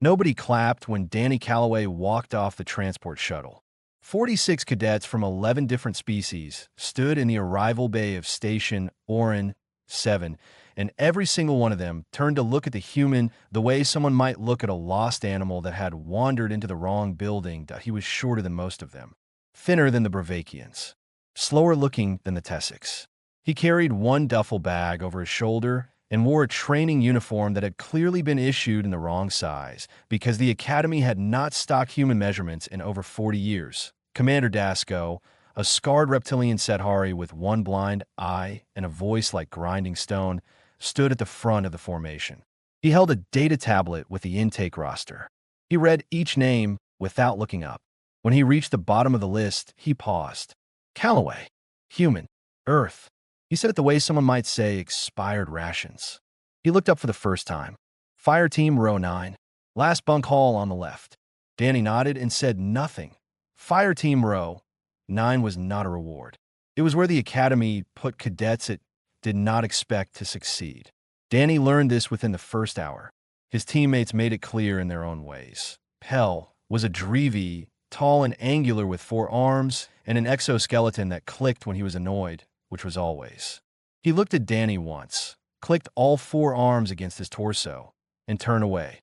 Nobody clapped when Danny Calloway walked off the transport shuttle. 46 cadets from 11 different species stood in the arrival bay of Station Orin 7, and every single one of them turned to look at the human the way someone might look at a lost animal that had wandered into the wrong building. He was shorter than most of them, thinner than the Bravakians, slower looking than the Tessics. He carried one duffel bag over his shoulder and wore a training uniform that had clearly been issued in the wrong size because the Academy had not stocked human measurements in over 40 years. Commander Dasko, a scarred reptilian Sedhari with one blind eye and a voice like grinding stone, stood at the front of the formation. He held a data tablet with the intake roster. He read each name without looking up. When he reached the bottom of the list, he paused. Calloway. Human. Earth. He said it the way someone might say expired rations. He looked up for the first time. Fire Team Row 9. Last bunk hall on the left. Danny nodded and said nothing. Fire Team Row 9 was not a reward. It was where the Academy put cadets it did not expect to succeed. Danny learned this within the first hour. His teammates made it clear in their own ways. Pell was a Drevi, tall and angular with 4 arms and an exoskeleton that clicked when he was annoyed, which was always. He looked at Danny once, clicked all 4 arms against his torso, and turned away.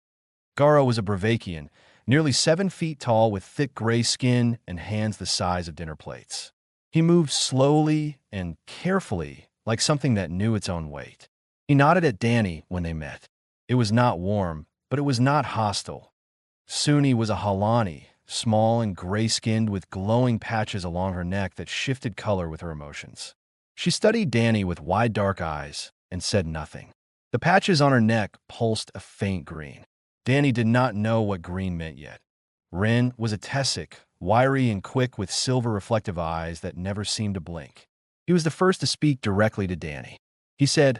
Garo was a Bravakian, nearly 7 feet tall with thick gray skin and hands the size of dinner plates. He moved slowly and carefully, like something that knew its own weight. He nodded at Danny when they met. It was not warm, but it was not hostile. Suni was a Halani, small and gray-skinned with glowing patches along her neck that shifted color with her emotions. She studied Danny with wide dark eyes and said nothing. The patches on her neck pulsed a faint green. Danny did not know what green meant yet. Rin was a Tessic, wiry and quick with silver reflective eyes that never seemed to blink. He was the first to speak directly to Danny. He said,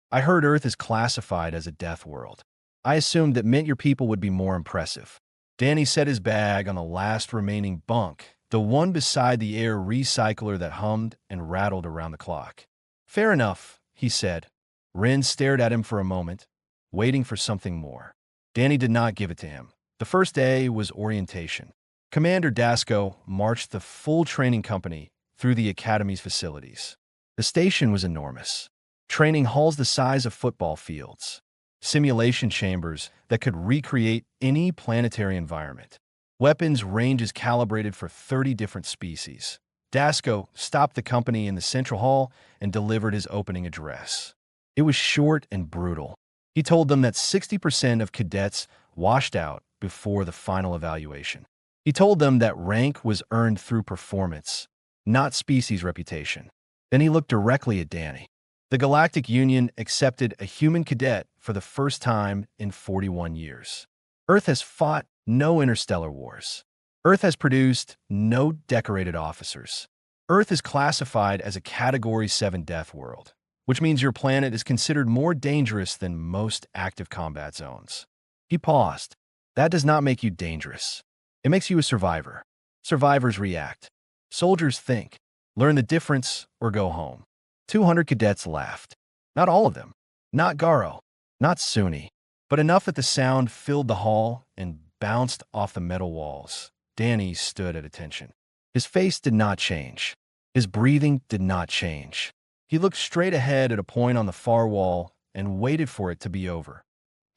I heard Earth is classified as a death world. I assumed that meant your people would be more impressive. Danny set his bag on the last remaining bunk, the one beside the air recycler that hummed and rattled around the clock. Fair enough, he said. Rin stared at him for a moment, waiting for something more. Danny did not give it to him. The first day was orientation. Commander Dasko marched the full training company through the Academy's facilities. The station was enormous. Training halls the size of football fields. Simulation chambers that could recreate any planetary environment. Weapons ranges calibrated for 30 different species. Dasko stopped the company in the central hall and delivered his opening address. It was short and brutal. He told them that 60% of cadets washed out before the final evaluation. He told them that rank was earned through performance, not species reputation. Then he looked directly at Danny. The Galactic Union accepted a human cadet for the first time in 41 years. Earth has fought no interstellar wars. Earth has produced no decorated officers. Earth is classified as a Category 7 death world, which means your planet is considered more dangerous than most active combat zones. He paused. That does not make you dangerous. It makes you a survivor. Survivors react. Soldiers think. Learn the difference or go home. 200 cadets laughed. Not all of them. Not Garo. Not Suni. But enough that the sound filled the hall and bounced off the metal walls. Danny stood at attention. His face did not change. His breathing did not change. He looked straight ahead at a point on the far wall and waited for it to be over.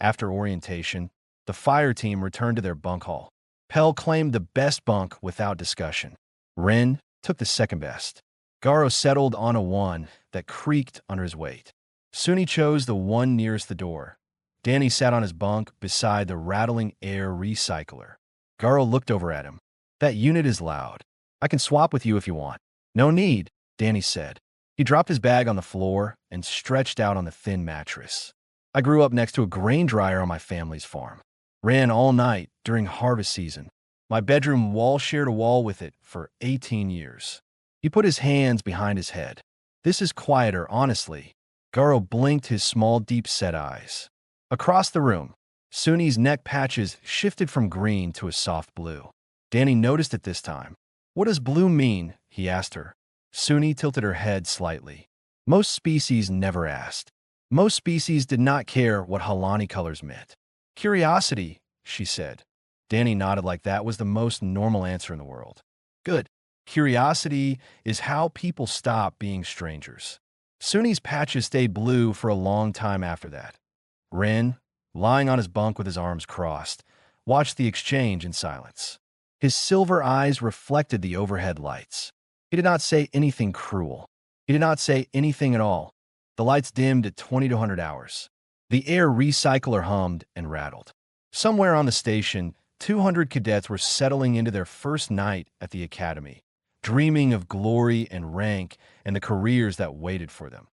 After orientation, the fire team returned to their bunk hall. Pell claimed the best bunk without discussion. Rin took the second best. Garo settled on a one that creaked under his weight. Suni chose the one nearest the door. Danny sat on his bunk beside the rattling air recycler. Garo looked over at him. That unit is loud. I can swap with you if you want. No need, Danny said. He dropped his bag on the floor and stretched out on the thin mattress. I grew up next to a grain dryer on my family's farm. Ran all night during harvest season. My bedroom wall shared a wall with it for 18 years. He put his hands behind his head. This is quieter, honestly. Garo blinked his small, deep-set eyes. Across the room, Suni's neck patches shifted from green to a soft blue. Danny noticed it this time. What does blue mean? He asked her. Suni tilted her head slightly. Most species never asked. Most species did not care what Halani colors meant. Curiosity she said. Danny nodded like that was the most normal answer in the world. Good. Curiosity is how people stop being strangers. Suni's patches stayed blue for a long time after that. Ren, lying on his bunk with his arms crossed, watched the exchange in silence. His silver eyes reflected the overhead lights. He did not say anything cruel. He did not say anything at all. The lights dimmed at 20 to 100 hours. The air recycler hummed and rattled. Somewhere on the station, 200 cadets were settling into their first night at the academy, dreaming of glory and rank and the careers that waited for them.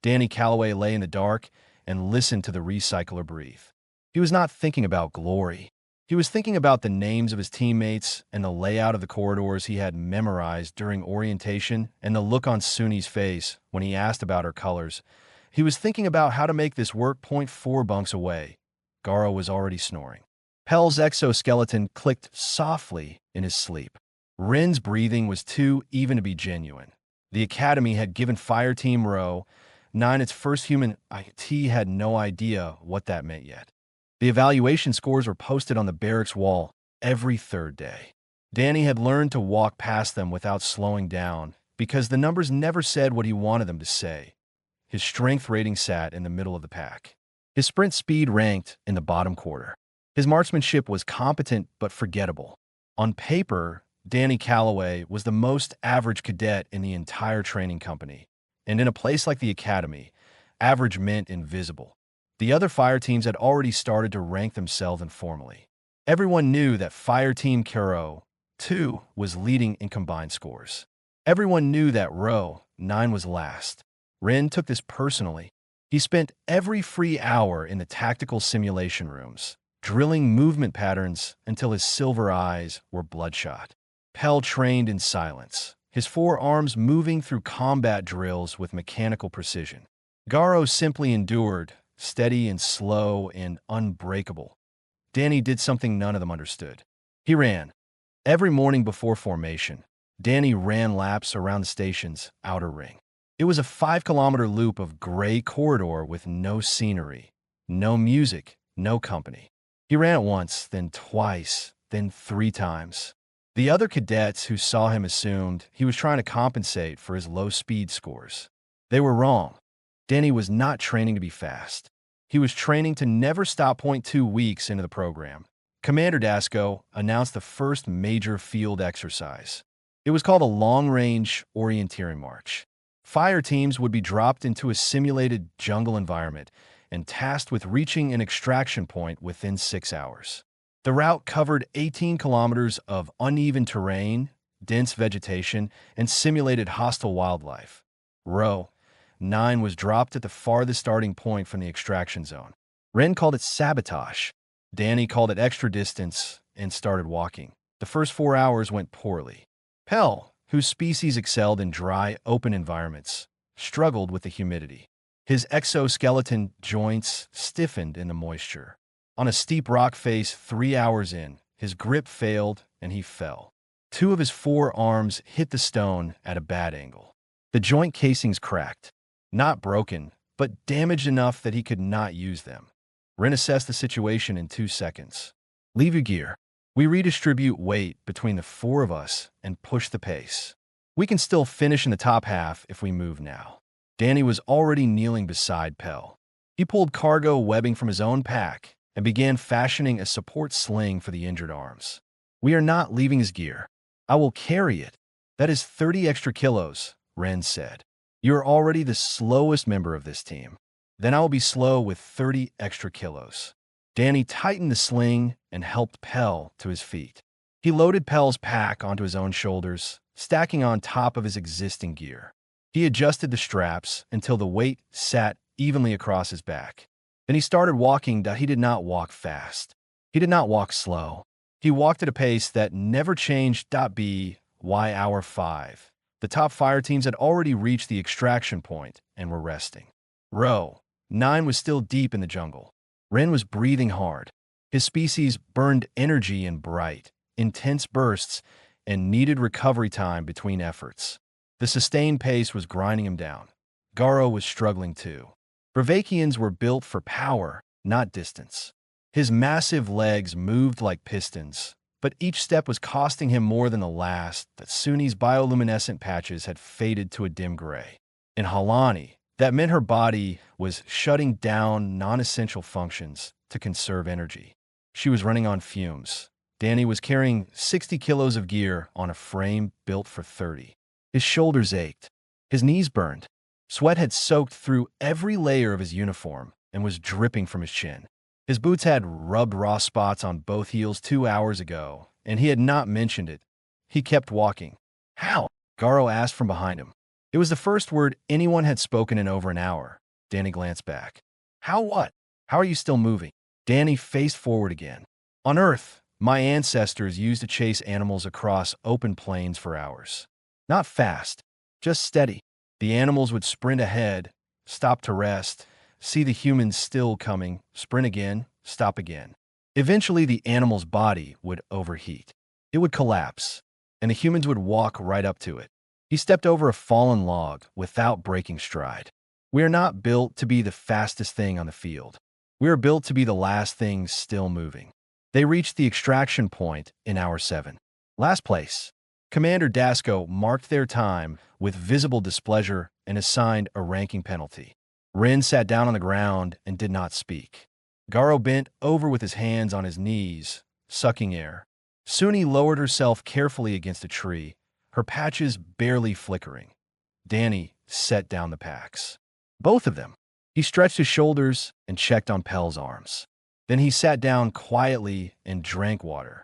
Danny Calloway lay in the dark and listened to the recycler breathe. He was not thinking about glory. He was thinking about the names of his teammates and the layout of the corridors he had memorized during orientation and the look on Suni's face when he asked about her colors. He was thinking about how to make this work. 4 bunks away. Garo was already snoring. Pel's exoskeleton clicked softly in his sleep. Ren's breathing was too even to be genuine. The Academy had given Fireteam Row 9 its first human. IT had no idea what that meant yet. The evaluation scores were posted on the barracks wall every third day. Danny had learned to walk past them without slowing down because the numbers never said what he wanted them to say. His strength rating sat in the middle of the pack. His sprint speed ranked in the bottom quarter. His marksmanship was competent but forgettable. On paper, Danny Calloway was the most average cadet in the entire training company. And in a place like the Academy, average meant invisible. The other fire teams had already started to rank themselves informally. Everyone knew that Fireteam Kuro 2 was leading in combined scores. Everyone knew that Row 9 was last. Ren took this personally. He spent every free hour in the tactical simulation rooms, drilling movement patterns until his silver eyes were bloodshot. Pel trained in silence, his 4 arms moving through combat drills with mechanical precision. Garo simply endured, steady and slow and unbreakable. Danny did something none of them understood. He ran. Every morning before formation, Danny ran laps around the station's outer ring. It was a 5-kilometer loop of gray corridor with no scenery, no music, no company. He ran it once, then twice, then 3 times. The other cadets who saw him assumed he was trying to compensate for his low speed scores. They were wrong. Danny was not training to be fast. He was training to never stop. 2 weeks into the program, Commander Dasco announced the first major field exercise. It was called a long-range orienteering march. Fire teams would be dropped into a simulated jungle environment and tasked with reaching an extraction point within 6 hours. The route covered 18 kilometers of uneven terrain, dense vegetation, and simulated hostile wildlife. Row 9 was dropped at the farthest starting point from the extraction zone. Ren called it sabotage. Danny called it extra distance and started walking. The first 4 hours went poorly. Pel, whose species excelled in dry, open environments, struggled with the humidity. His exoskeleton joints stiffened in the moisture. On a steep rock face 3 hours in, his grip failed and he fell. 2 of his 4 arms hit the stone at a bad angle. The joint casings cracked. Not broken, but damaged enough that he could not use them. Ren assessed the situation in 2 seconds. Leave your gear. We redistribute weight between the 4 of us and push the pace. We can still finish in the top half if we move now. Danny was already kneeling beside Pel. He pulled cargo webbing from his own pack and began fashioning a support sling for the injured arms. We are not leaving his gear. I will carry it. That is 30 extra kilos, Ren said. You are already the slowest member of this team. Then I will be slow with 30 extra kilos. Danny tightened the sling and helped Pel to his feet. He loaded Pel's pack onto his own shoulders, stacking on top of his existing gear. He adjusted the straps until the weight sat evenly across his back. Then he started walking. He did not walk fast. He did not walk slow. He walked at a pace that never changed. By hour 5. The top fire teams had already reached the extraction point and were resting. Row 9 was still deep in the jungle. Ren was breathing hard. His species burned energy in bright, intense bursts and needed recovery time between efforts. The sustained pace was grinding him down. Garo was struggling too. Bravakians were built for power, not distance. His massive legs moved like pistons, but each step was costing him more than the last. That Suni's bioluminescent patches had faded to a dim gray. In Halani, that meant her body was shutting down non-essential functions to conserve energy. She was running on fumes. Danny was carrying 60 kilos of gear on a frame built for 30. His shoulders ached. His knees burned. Sweat had soaked through every layer of his uniform and was dripping from his chin. His boots had rubbed raw spots on both heels 2 hours ago, and he had not mentioned it. He kept walking. How? Garo asked from behind him. It was the first word anyone had spoken in over an hour. Danny glanced back. How what? How are you still moving? Danny faced forward again. On Earth, my ancestors used to chase animals across open plains for hours. Not fast, just steady. The animals would sprint ahead, stop to rest, see the humans still coming, sprint again, stop again. Eventually, the animal's body would overheat. It would collapse, and the humans would walk right up to it. He stepped over a fallen log without breaking stride. We are not built to be the fastest thing on the field. We are built to be the last thing still moving. They reached the extraction point in hour 7. Last place. Commander Dasco marked their time with visible displeasure and assigned a ranking penalty. Rin sat down on the ground and did not speak. Garo bent over with his hands on his knees, sucking air. Suni lowered herself carefully against a tree, her patches barely flickering. Danny set down the packs. Both of them. He stretched his shoulders and checked on Pel's arms. Then he sat down quietly and drank water.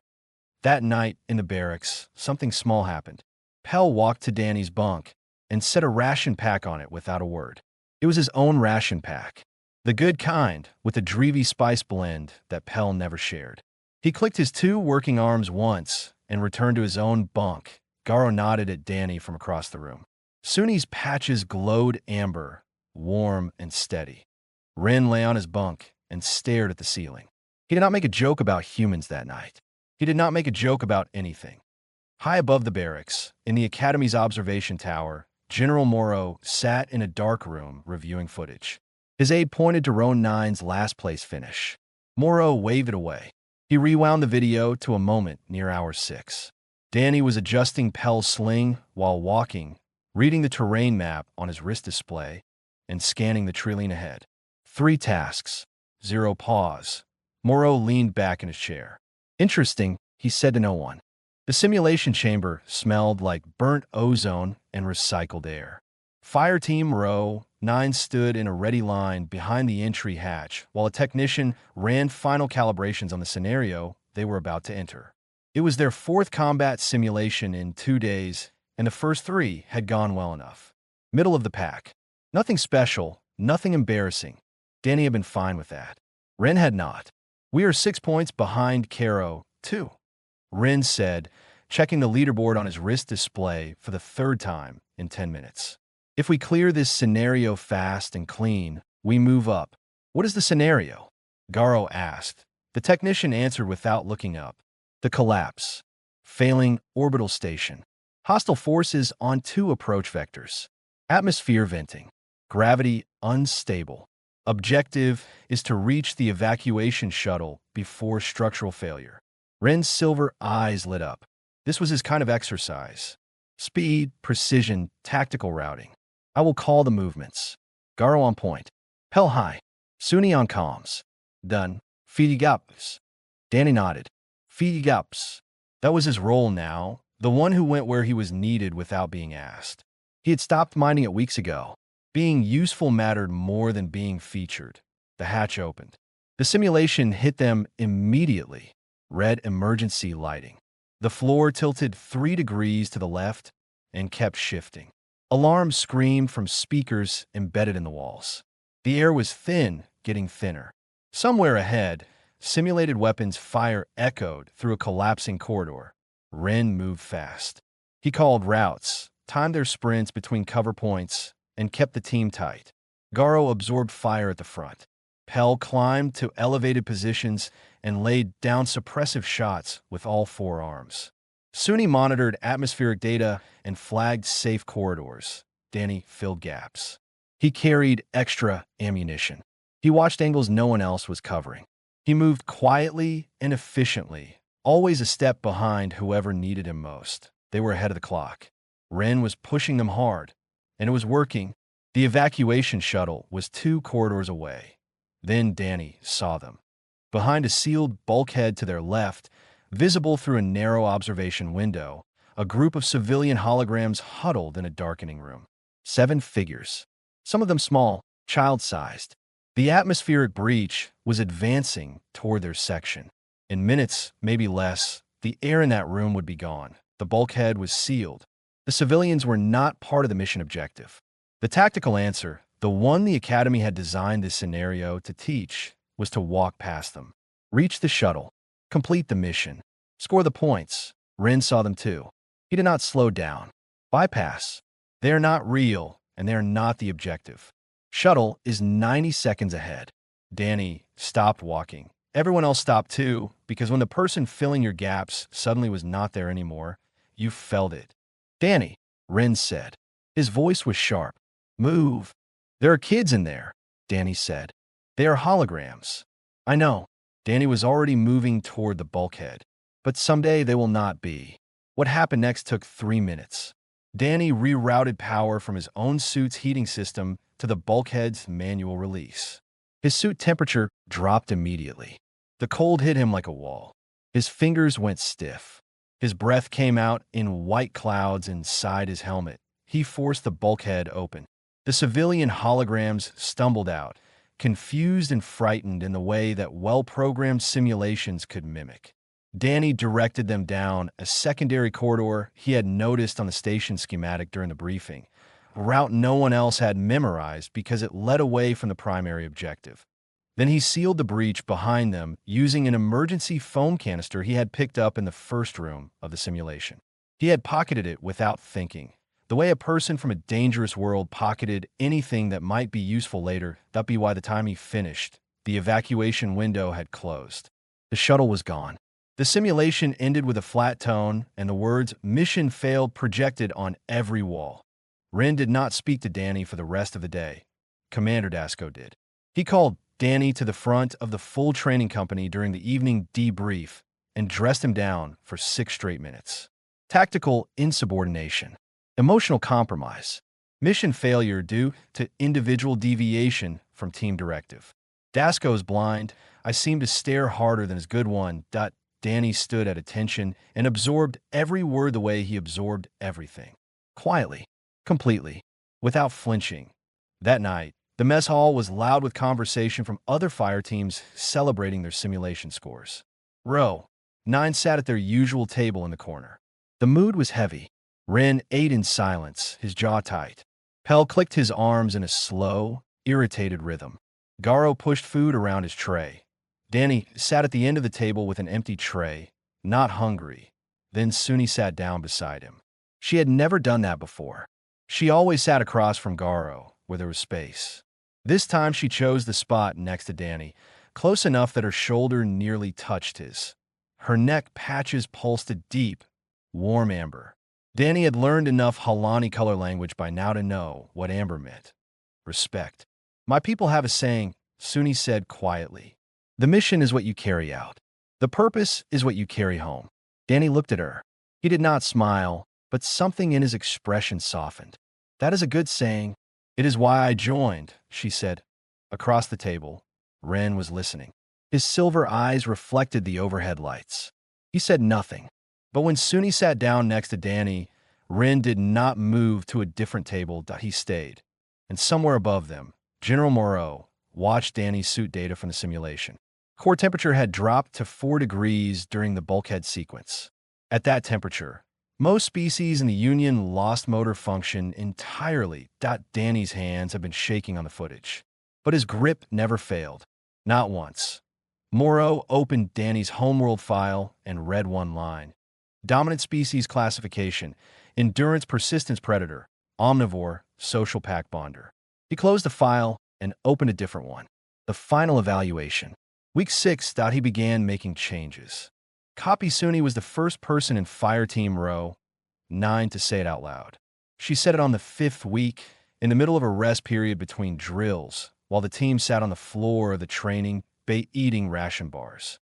That night in the barracks, something small happened. Pel walked to Danny's bunk and set a ration pack on it without a word. It was his own ration pack, the good kind with a dreamy spice blend that Pel never shared. He clicked his 2 working arms once and returned to his own bunk. Garo nodded at Danny from across the room. Suni's patches glowed amber, warm and steady. Rin lay on his bunk and stared at the ceiling. He did not make a joke about humans that night. He did not make a joke about anything. High above the barracks, in the Academy's observation tower, General Morrow sat in a dark room reviewing footage. His aide pointed to Roan 9's last place finish. Morrow waved it away. He rewound the video to a moment near hour 6. Danny was adjusting Pel's sling while walking, reading the terrain map on his wrist display, and scanning the tree ahead. 3 tasks, 0 pause. Morrow leaned back in his chair. Interesting, he said to no one. The simulation chamber smelled like burnt ozone and recycled air. Fire Team Row 9 stood in a ready line behind the entry hatch while a technician ran final calibrations on the scenario they were about to enter. It was their 4th combat simulation in 2 days, and the first 3 had gone well enough. Middle of the pack. Nothing special, nothing embarrassing. Danny had been fine with that. Ren had not. We are 6 points behind Caro, too, Ren said, checking the leaderboard on his wrist display for the 3rd time in 10 minutes. If we clear this scenario fast and clean, we move up. What is the scenario? Garo asked. The technician answered without looking up. The collapse. Failing orbital station. Hostile forces on 2 approach vectors. Atmosphere venting. Gravity unstable. Objective is to reach the evacuation shuttle before structural failure. Ren's silver eyes lit up. This was his kind of exercise. Speed, precision, tactical routing. I will call the movements. Garo on point. Pel high. Suni on comms. Done. Fidigaps. Danny nodded. Fidigaps. That was his role now, the one who went where he was needed without being asked. He had stopped minding it weeks ago. Being useful mattered more than being featured. The hatch opened. The simulation hit them immediately. Red emergency lighting. The floor tilted 3 degrees to the left and kept shifting. Alarms screamed from speakers embedded in the walls. The air was thin, getting thinner. Somewhere ahead, simulated weapons fire echoed through a collapsing corridor. Ren moved fast. He called routes, timed their sprints between cover points, and kept the team tight. Garo absorbed fire at the front. Pel climbed to elevated positions and laid down suppressive shots with all 4 arms. Suni monitored atmospheric data and flagged safe corridors. Danny filled gaps. He carried extra ammunition. He watched angles no one else was covering. He moved quietly and efficiently, always a step behind whoever needed him most. They were ahead of the clock. Ren was pushing them hard, and it was working. The evacuation shuttle was 2 corridors away. Then Danny saw them. Behind a sealed bulkhead to their left, visible through a narrow observation window, a group of civilian holograms huddled in a darkening room. 7 figures, some of them small, child-sized. The atmospheric breach was advancing toward their section. In minutes, maybe less, the air in that room would be gone. The bulkhead was sealed. The civilians were not part of the mission objective. The tactical answer, the one the Academy had designed this scenario to teach, was to walk past them. Reach the shuttle. Complete the mission. Score the points. Ren saw them too. He did not slow down. Bypass. They are not real, and they are not the objective. Shuttle is 90 seconds ahead. Danny stopped walking. Everyone else stopped too, because when the person filling your gaps suddenly was not there anymore, you felt it. Danny, Ren said. His voice was sharp. Move. There are kids in there, Danny said. They are holograms. I know. Danny was already moving toward the bulkhead. But someday they will not be. What happened next took 3 minutes. Danny rerouted power from his own suit's heating system to the bulkhead's manual release. His suit temperature dropped immediately. The cold hit him like a wall. His fingers went stiff. His breath came out in white clouds inside his helmet. He forced the bulkhead open. The civilian holograms stumbled out, confused and frightened in the way that well-programmed simulations could mimic. Danny directed them down a secondary corridor he had noticed on the station schematic during the briefing, a route no one else had memorized because it led away from the primary objective. Then he sealed the breach behind them using an emergency foam canister he had picked up in the first room of the simulation. He had pocketed it without thinking, the way a person from a dangerous world pocketed anything that might be useful later. That'd be why the time he finished, the evacuation window had closed. The shuttle was gone. The simulation ended with a flat tone and the words "Mission failed" projected on every wall. Ren did not speak to Danny for the rest of the day. Commander Dasco did. He called Danny to the front of the full training company during the evening debrief and dressed him down for 6 straight minutes. Tactical insubordination. Emotional compromise. Mission failure due to individual deviation from team directive. Dasco's blind. I seemed to stare harder than his good one. Danny stood at attention and absorbed every word the way he absorbed everything. Quietly. Completely. Without flinching. That night, the mess hall was loud with conversation from other fire teams celebrating their simulation scores. Row 9 sat at their usual table in the corner. The mood was heavy. Ren ate in silence, his jaw tight. Pell clicked his arms in a slow, irritated rhythm. Garo pushed food around his tray. Danny sat at the end of the table with an empty tray, not hungry. Then Suni sat down beside him. She had never done that before. She always sat across from Garo, where there was space. This time she chose the spot next to Danny, close enough that her shoulder nearly touched his. Her neck patches pulsed a deep, warm amber. Danny had learned enough Halani color language by now to know what amber meant. Respect. My people have a saying, Suni said quietly. The mission is what you carry out. The purpose is what you carry home. Danny looked at her. He did not smile, but something in his expression softened. That is a good saying. It is why I joined, she said. Across the table, Ren was listening. His silver eyes reflected the overhead lights. He said nothing. But when Suni sat down next to Danny, Ren did not move to a different table. He stayed. And somewhere above them, General Moreau watched Danny's suit data from the simulation. Core temperature had dropped to 4 degrees during the bulkhead sequence. At that temperature, most species in the Union lost motor function entirely. Danny's hands had been shaking on the footage. But his grip never failed. Not once. Moreau opened Danny's homeworld file and read one line. Dominant species classification, endurance persistence predator, omnivore, social pack bonder. He closed the file and opened a different one. The final evaluation. Week 6. He began making changes. Copy Suni was the first person in Fire Team Row 9 to say it out loud. She said it on the 5th week, in the middle of a rest period between drills, while the team sat on the floor of the training eating ration bars.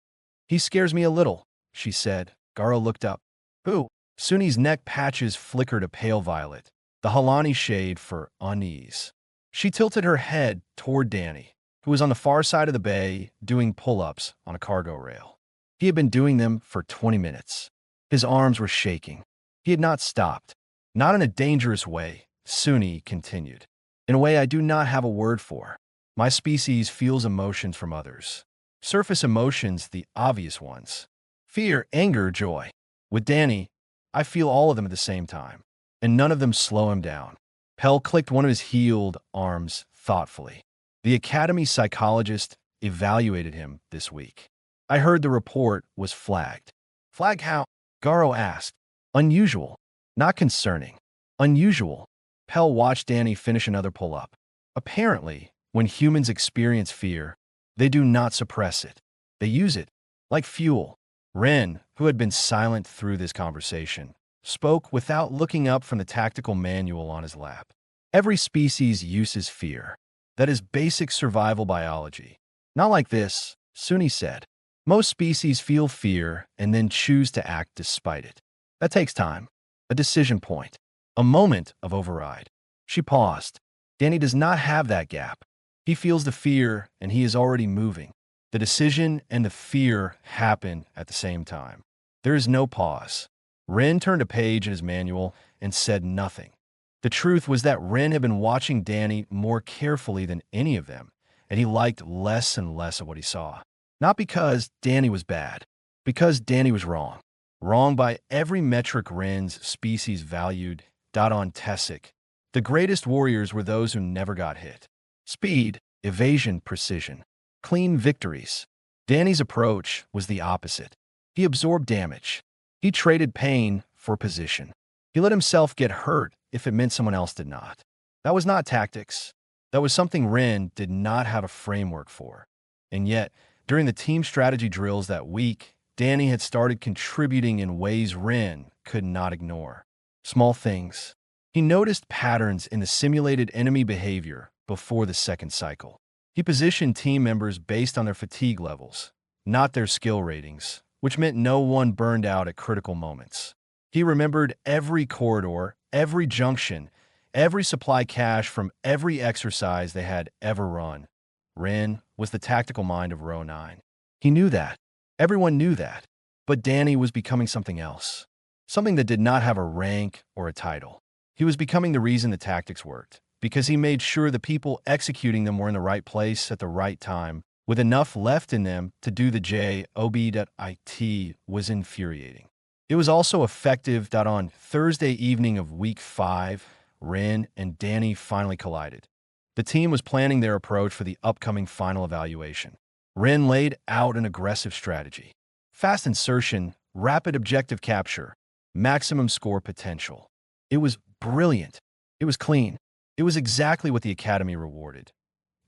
He scares me a little, she said. Garo looked up. Who? Suni's neck patches flickered a pale violet, the Halani shade for unease. She tilted her head toward Danny, who was on the far side of the bay doing pull-ups on a cargo rail. He had been doing them for 20 minutes. His arms were shaking. He had not stopped. Not in a dangerous way, Suni continued. In a way I do not have a word for. My species feels emotions from others. Surface emotions, the obvious ones. Fear, anger, joy. With Danny, I feel all of them at the same time, and none of them slow him down. Pell clicked one of his healed arms thoughtfully. The Academy psychologist evaluated him this week. I heard the report was flagged. Flag how? Garo asked. Unusual. Not concerning. Unusual. Pell watched Danny finish another pull-up. Apparently, when humans experience fear, they do not suppress it. They use it, like fuel. Ren, who had been silent through this conversation, spoke without looking up from the tactical manual on his lap. Every species uses fear. That is basic survival biology. Not like this, Suni said. Most species feel fear and then choose to act despite it. That takes time. A decision point. A moment of override. She paused. Danny does not have that gap. He feels the fear and he is already moving. The decision and the fear happen at the same time. There is no pause. Ren turned a page in his manual and said nothing. The truth was that Ren had been watching Danny more carefully than any of them, and he liked less and less of what he saw. Not because Danny was bad, because Danny was wrong. Wrong by every metric Ren's species valued. On Tessic, the greatest warriors were those who never got hit. Speed, evasion, precision. Clean victories. Danny's approach was the opposite. He absorbed damage. He traded pain for position. He let himself get hurt if it meant someone else did not. That was not tactics. That was something Ren did not have a framework for. And yet, during the team strategy drills that week, Danny had started contributing in ways Ren could not ignore. Small things. He noticed patterns in the simulated enemy behavior before the second cycle. He positioned team members based on their fatigue levels, not their skill ratings, which meant no one burned out at critical moments. He remembered every corridor, every junction, every supply cache from every exercise they had ever run. Ren was the tactical mind of Row 9. He knew that. Everyone knew that. But Danny was becoming something else. Something that did not have a rank or a title. He was becoming the reason the tactics worked, because he made sure the people executing them were in the right place at the right time, with enough left in them to do the job. It was infuriating. It was also effective. On Thursday evening of week 5, Ren and Danny finally collided. The team was planning their approach for the upcoming final evaluation. Ren laid out an aggressive strategy. Fast insertion, rapid objective capture, maximum score potential. It was brilliant. It was clean. It was exactly what the Academy rewarded.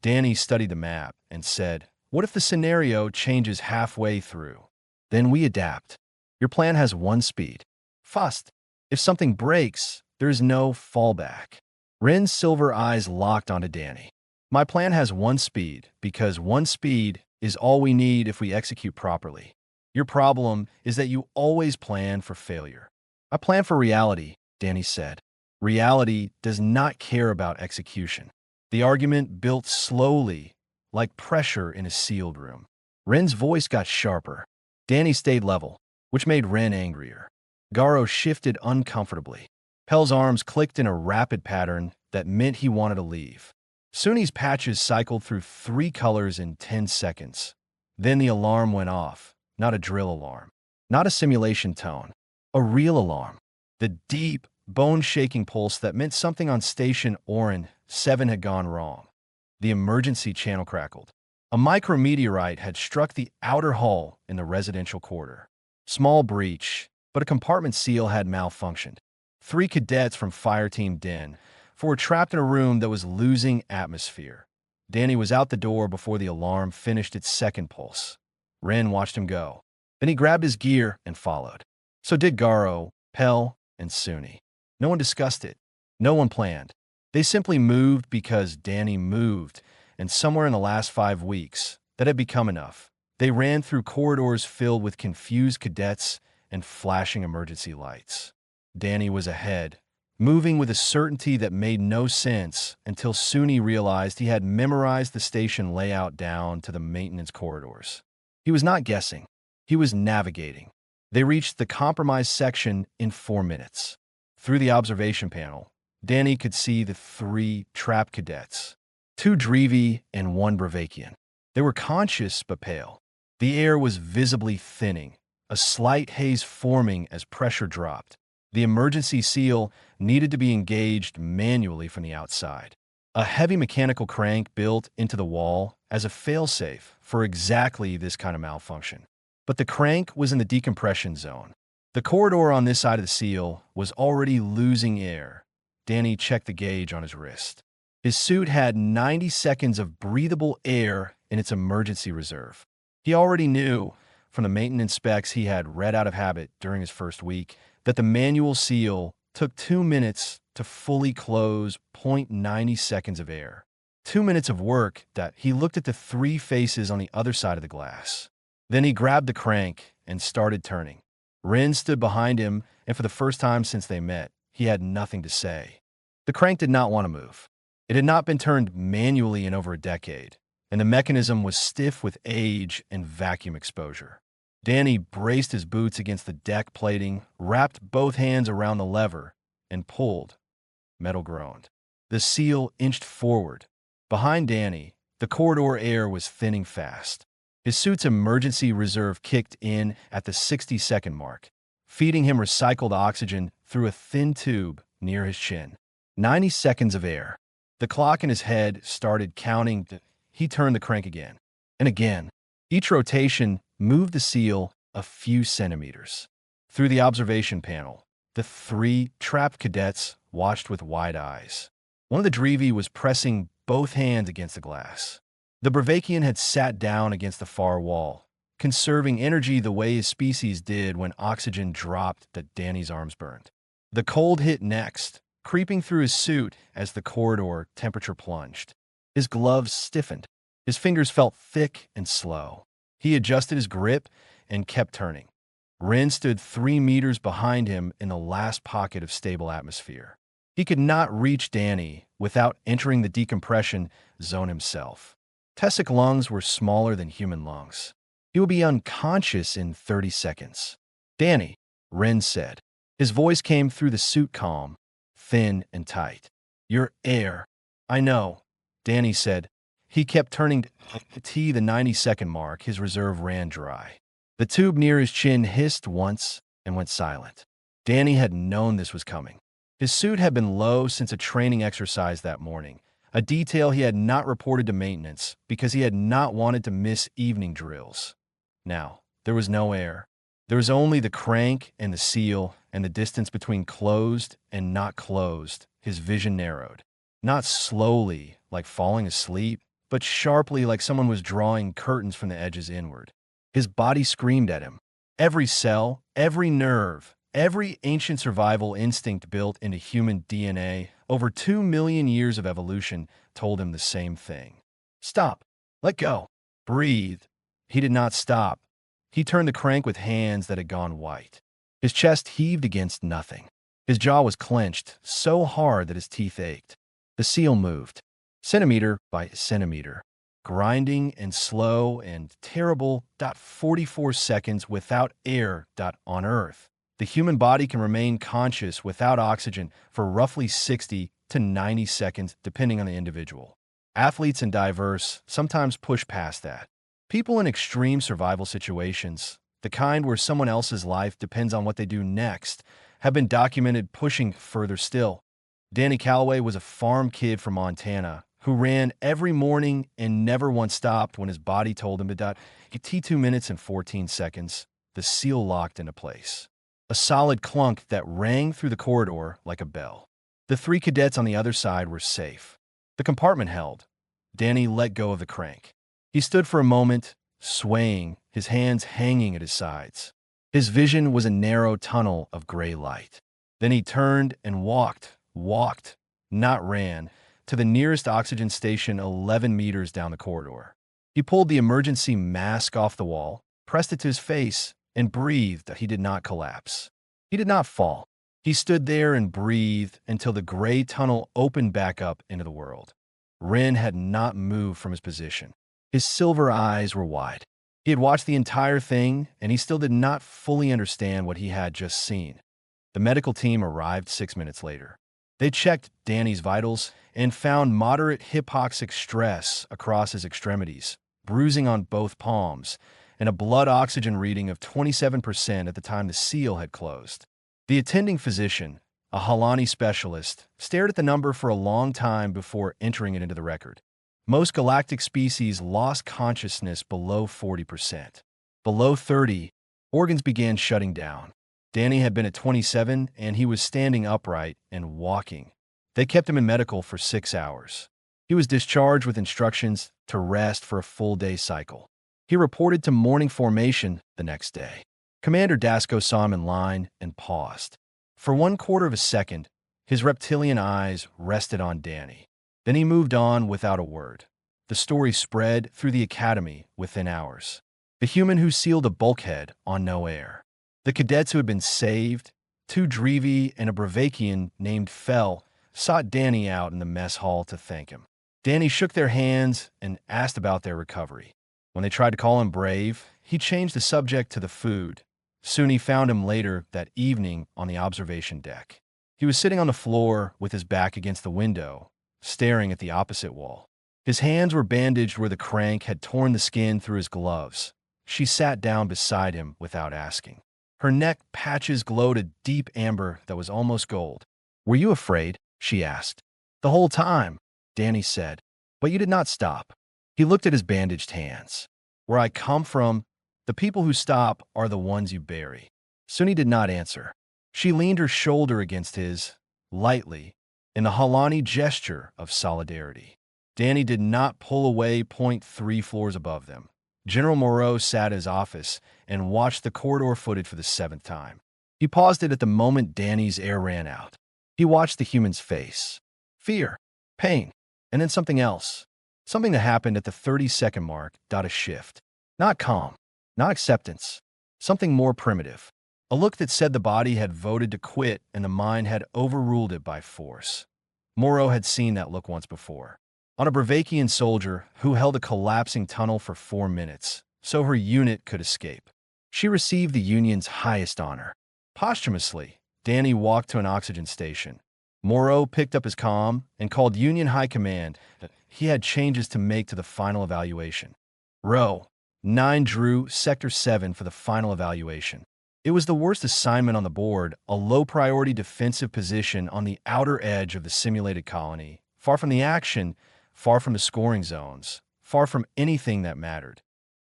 Danny studied the map and said, "What if the scenario changes halfway through? Then we adapt. Your plan has one speed. Fast. If something breaks, there is no fallback." Ren's silver eyes locked onto Danny. "My plan has one speed because one speed is all we need if we execute properly. Your problem is that you always plan for failure." "I plan for reality," Danny said. "Reality does not care about execution." The argument built slowly, like pressure in a sealed room. Ren's voice got sharper. Danny stayed level, which made Ren angrier. Garo shifted uncomfortably. Pell's arms clicked in a rapid pattern that meant he wanted to leave. Suni's patches cycled through 3 colors in 10 seconds. Then the alarm went off, not a drill alarm, not a simulation tone, a real alarm. The deep, bone-shaking pulse that meant something on Station Orin 7 had gone wrong. The emergency channel crackled. A micrometeorite had struck the outer hull in the residential quarter. Small breach, but a compartment seal had malfunctioned. 3 cadets from Fireteam Den were trapped in a room that was losing atmosphere. Danny was out the door before the alarm finished its second pulse. Ren watched him go. Then he grabbed his gear and followed. So did Garo, Pell, and Suni. No one discussed it. No one planned. They simply moved because Danny moved, and somewhere in the last 5 weeks, That had become enough. They ran through corridors filled with confused cadets and flashing emergency lights. Danny was ahead, moving with a certainty that made no sense until soon he realized he had memorized the station layout down to the maintenance corridors. He was not guessing. He was navigating. They reached the compromise section in 4 minutes. Through the observation panel, Danny could see the 3 trapped cadets, 2 Drevi and 1 Bravakian. They were conscious but pale. The air was visibly thinning, a slight haze forming as pressure dropped. The emergency seal needed to be engaged manually from the outside. A heavy mechanical crank built into the wall as a failsafe for exactly this kind of malfunction. But the crank was in the decompression zone. The corridor on this side of the seal was already losing air. Danny checked the gauge on his wrist. His suit had 90 seconds of breathable air in its emergency reserve. He already knew, from the maintenance specs he had read out of habit during his first week, that the manual seal took 2 minutes to fully close 0.90 seconds of air. 2 minutes of work that he looked at the 3 faces on the other side of the glass. Then he grabbed the crank and started turning. Rin stood behind him, and for the first time since they met, he had nothing to say. The crank did not want to move. It had not been turned manually in over a decade, and the mechanism was stiff with age and vacuum exposure. Danny braced his boots against the deck plating, wrapped both hands around the lever, and pulled. Metal groaned. The seal inched forward. Behind Danny, the corridor air was thinning fast. His suit's emergency reserve kicked in at the 60-second mark, feeding him recycled oxygen through a thin tube near his chin. 90 seconds of air. The clock in his head started counting. He turned the crank again and again. Each rotation moved the seal a few centimeters. Through the observation panel, the 3 trapped cadets watched with wide eyes. One of the Drevi was pressing both hands against the glass. The Bravakian had sat down against the far wall, conserving energy the way his species did when oxygen dropped that Danny's arms burned. The cold hit next, creeping through his suit as the corridor temperature plunged. His gloves stiffened. His fingers felt thick and slow. He adjusted his grip and kept turning. Rin stood 3 meters behind him in the last pocket of stable atmosphere. He could not reach Danny without entering the decompression zone himself. Tessic lungs were smaller than human lungs. He would be unconscious in 30 seconds. "Danny," Rin said. His voice came through the suit calm, thin and tight. "Your air." "I know," Danny said. He kept turning to the 90-second mark. His reserve ran dry. The tube near his chin hissed once and went silent. Danny had known this was coming. His suit had been low since a training exercise that morning, a detail he had not reported to maintenance because he had not wanted to miss evening drills. Now, there was no air. There was only the crank and the seal, and the distance between closed and not closed. His vision narrowed. Not slowly, like falling asleep, but sharply like someone was drawing curtains from the edges inward. His body screamed at him. Every cell, every nerve, every ancient survival instinct built into human DNA over 2 million years of evolution told him the same thing. "Stop. Let go. Breathe." He did not stop. He turned the crank with hands that had gone white. His chest heaved against nothing. His jaw was clenched so hard that his teeth ached. The seal moved, centimeter by centimeter, grinding and slow and terrible. 44 seconds without air. On Earth, the human body can remain conscious without oxygen for roughly 60 to 90 seconds, depending on the individual. Athletes and divers sometimes push past that. People in extreme survival situations, the kind where someone else's life depends on what they do next, have been documented pushing further still. Danny Calloway was a farm kid from Montana who ran every morning and never once stopped when his body told him to. At 2 minutes and 14 seconds, the seal locked into place. A solid clunk that rang through the corridor like a bell. The 3 cadets on the other side were safe. The compartment held. Danny let go of the crank. He stood for a moment, swaying, his hands hanging at his sides. His vision was a narrow tunnel of gray light. Then he turned and walked, not ran, to the nearest oxygen station 11 meters down the corridor. He pulled the emergency mask off the wall, pressed it to his face, and breathed that he did not collapse. He did not fall. He stood there and breathed until the gray tunnel opened back up into the world. Rin had not moved from his position. His silver eyes were wide. He had watched the entire thing, and he still did not fully understand what he had just seen. The medical team arrived 6 minutes later. They checked Danny's vitals and found moderate hypoxic stress across his extremities, bruising on both palms, and a blood oxygen reading of 27% at the time the seal had closed. The attending physician, a Halani specialist, stared at the number for a long time before entering it into the record. Most galactic species lost consciousness below 40%. Below 30, organs began shutting down. Danny had been at 27, and he was standing upright and walking. They kept him in medical for 6 hours. He was discharged with instructions to rest for a full day cycle. He reported to morning formation the next day. Commander Dasco saw him in line and paused. For 1/4 of a second, his reptilian eyes rested on Danny. Then he moved on without a word. The story spread through the academy within hours. The human who sealed a bulkhead on no air. The cadets who had been saved, 2 Drevi and a Bravakian named Fell, sought Danny out in the mess hall to thank him. Danny shook their hands and asked about their recovery. When they tried to call him brave, he changed the subject to the food. Soon he found him later that evening on the observation deck. He was sitting on the floor with his back against the window, staring at the opposite wall. His hands were bandaged where the crank had torn the skin through his gloves. She sat down beside him without asking. Her neck patches glowed a deep amber that was almost gold. "Were you afraid?" she asked. "The whole time," Danny said. "But you did not stop." He looked at his bandaged hands. "Where I come from, the people who stop are the ones you bury." Suni did not answer. She leaned her shoulder against his, lightly, in the Halani gesture of solidarity. Danny did not pull away 0.3 floors above them. General Moreau sat in his office and watched the corridor footage for the 7th time. He paused it at the moment Danny's air ran out. He watched the human's face. Fear, pain, and then something else. Something that happened at the 30-second mark, a shift. Not calm, not acceptance. Something more primitive. A look that said the body had voted to quit and the mind had overruled it by force. Moreau had seen that look once before. On a Bravakian soldier who held a collapsing tunnel for 4 minutes, so her unit could escape. She received the Union's highest honor. Posthumously, Danny walked to an oxygen station. Moreau picked up his comm and called Union High Command that he had changes to make to the final evaluation. Row 9 drew Sector 7 for the final evaluation. It was the worst assignment on the board, a low-priority defensive position on the outer edge of the simulated colony, far from the action, far from the scoring zones, far from anything that mattered.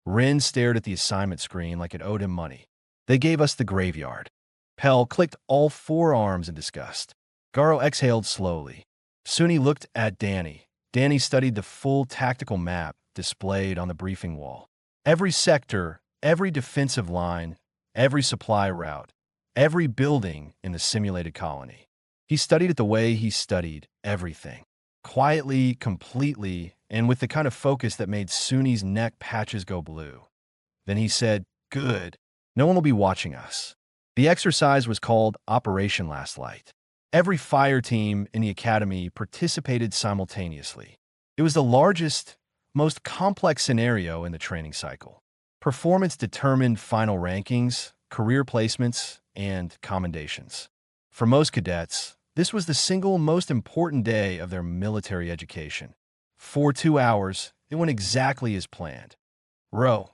Rin stared at the assignment screen like it owed him money. They gave us the graveyard. Pell clicked all 4 arms in disgust. Garo exhaled slowly. Suni looked at Danny. Danny studied the full tactical map displayed on the briefing wall. Every sector, every defensive line, every supply route, every building in the simulated colony. He studied it the way he studied everything. Quietly, completely, and with the kind of focus that made Suni's neck patches go blue. Then he said, "Good. No one will be watching us." The exercise was called Operation Last Light. Every fire team in the academy participated simultaneously. It was the largest, most complex scenario in the training cycle. Performance determined final rankings, career placements, and commendations. For most cadets, this was the single most important day of their military education. For 2 hours, it went exactly as planned. Row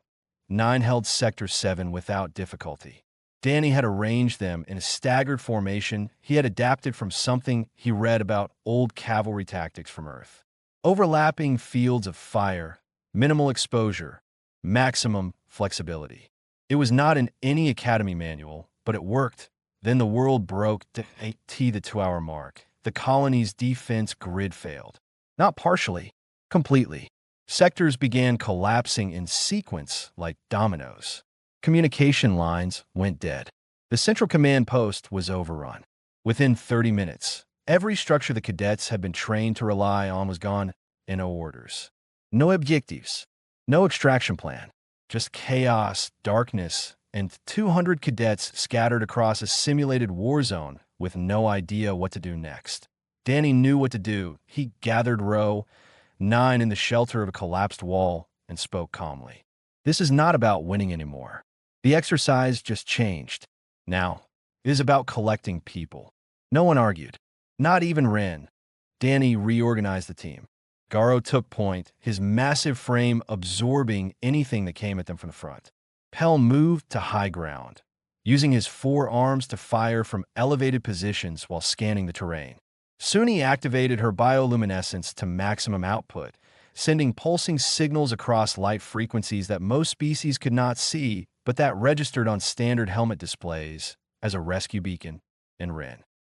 9 held Sector 7 without difficulty. Danny had arranged them in a staggered formation he had adapted from something he read about old cavalry tactics from Earth. Overlapping fields of fire, minimal exposure, maximum flexibility. It was not in any academy manual, but it worked. Then the world broke to the 2-hour mark. The colony's defense grid failed. Not partially, completely. Sectors began collapsing in sequence like dominoes. Communication lines went dead. The central command post was overrun. Within 30 minutes, every structure the cadets had been trained to rely on was gone, and no orders. No objectives. No extraction plan, just chaos, darkness, and 200 cadets scattered across a simulated war zone with no idea what to do next. Danny knew what to do. He gathered row 9 in the shelter of a collapsed wall and spoke calmly. This is not about winning anymore. The exercise just changed. Now, it is about collecting people. No one argued. Not even Ren. Danny reorganized the team. Garo took point, his massive frame absorbing anything that came at them from the front. Pell moved to high ground, using his 4 arms to fire from elevated positions while scanning the terrain. Suni activated her bioluminescence to maximum output, sending pulsing signals across light frequencies that most species could not see, but that registered on standard helmet displays as a rescue beacon. And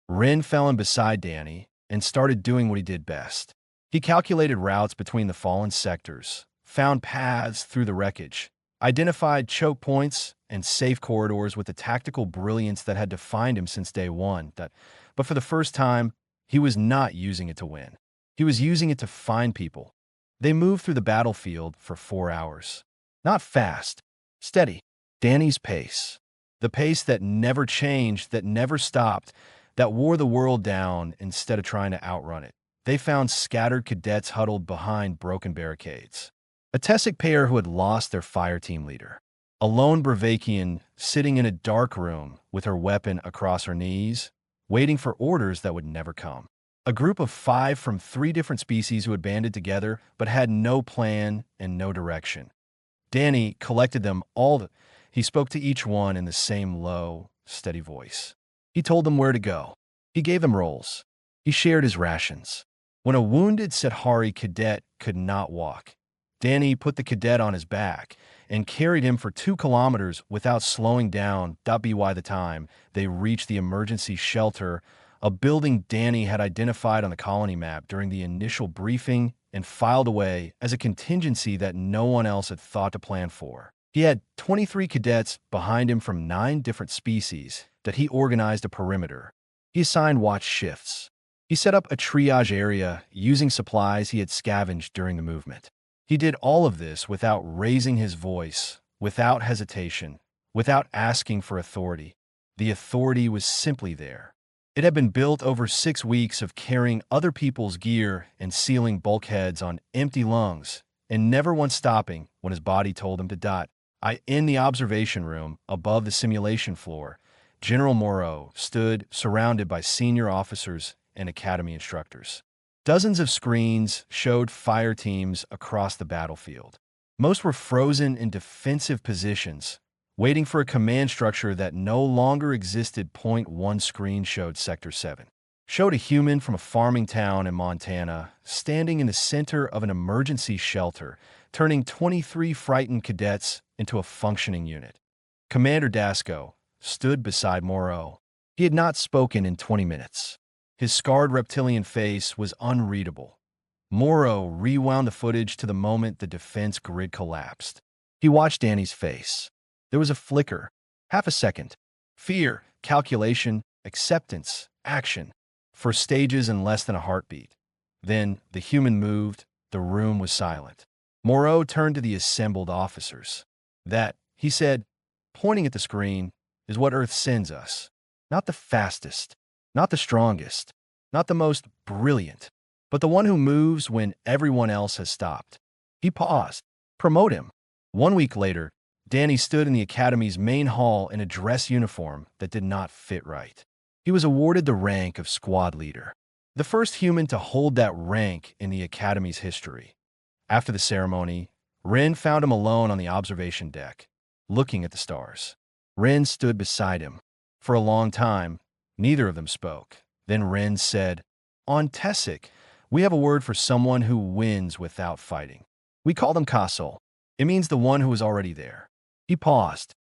Ren fell in beside Danny and started doing what he did best. He calculated routes between the fallen sectors, found paths through the wreckage, identified choke points and safe corridors with the tactical brilliance that had defined him since day one. But for the first time, he was not using it to win. He was using it to find people. They moved through the battlefield for 4 hours. Not fast, steady. Danny's pace. The pace that never changed, that never stopped, that wore the world down instead of trying to outrun it. They found scattered cadets huddled behind broken barricades. A Tessic pair who had lost their fire team leader. A lone Bravakian sitting in a dark room with her weapon across her knees, waiting for orders that would never come. A group of 5 from 3 different species who had banded together but had no plan and no direction. Danny collected them all. He spoke to each one in the same low, steady voice. He told them where to go. He gave them roles. He shared his rations. When a wounded Sethari cadet could not walk, Danny put the cadet on his back and carried him for 2 kilometers without slowing down. By the time they reached the emergency shelter, a building Danny had identified on the colony map during the initial briefing and filed away as a contingency that no one else had thought to plan for. He had 23 cadets behind him from 9 different species that he organized a perimeter. He assigned watch shifts. He set up a triage area using supplies he had scavenged during the movement. He did all of this without raising his voice, without hesitation, without asking for authority. The authority was simply there. It had been built over 6 weeks of carrying other people's gear and sealing bulkheads on empty lungs, and never once stopping when his body told him to. In the observation room above the simulation floor, General Moreau stood surrounded by senior officers and academy instructors. Dozens of screens showed fire teams across the battlefield. Most were frozen in defensive positions, waiting for a command structure that no longer existed. Point 1 screen showed Sector 7. Showed a human from a farming town in Montana standing in the center of an emergency shelter, turning 23 frightened cadets into a functioning unit. Commander Dasco stood beside Moreau. He had not spoken in 20 minutes. His scarred reptilian face was unreadable. Moreau rewound the footage to the moment the defense grid collapsed. He watched Danny's face. There was a flicker, half a second. Fear, calculation, acceptance, action. For stages in less than a heartbeat. Then the human moved. The room was silent. Moreau turned to the assembled officers. That, he said, pointing at the screen, is what Earth sends us. Not the fastest, not the strongest, not the most brilliant, but the one who moves when everyone else has stopped. He paused. Promote him. 1 week later, Danny stood in the academy's main hall in a dress uniform that did not fit right. He was awarded the rank of squad leader, the first human to hold that rank in the academy's history. After the ceremony, Ren found him alone on the observation deck, looking at the stars. Ren stood beside him. For a long time, neither of them spoke. Then Ren said, "On Tessic, we have a word for someone who wins without fighting. We call them Kasol. It means the one who is already there." He paused.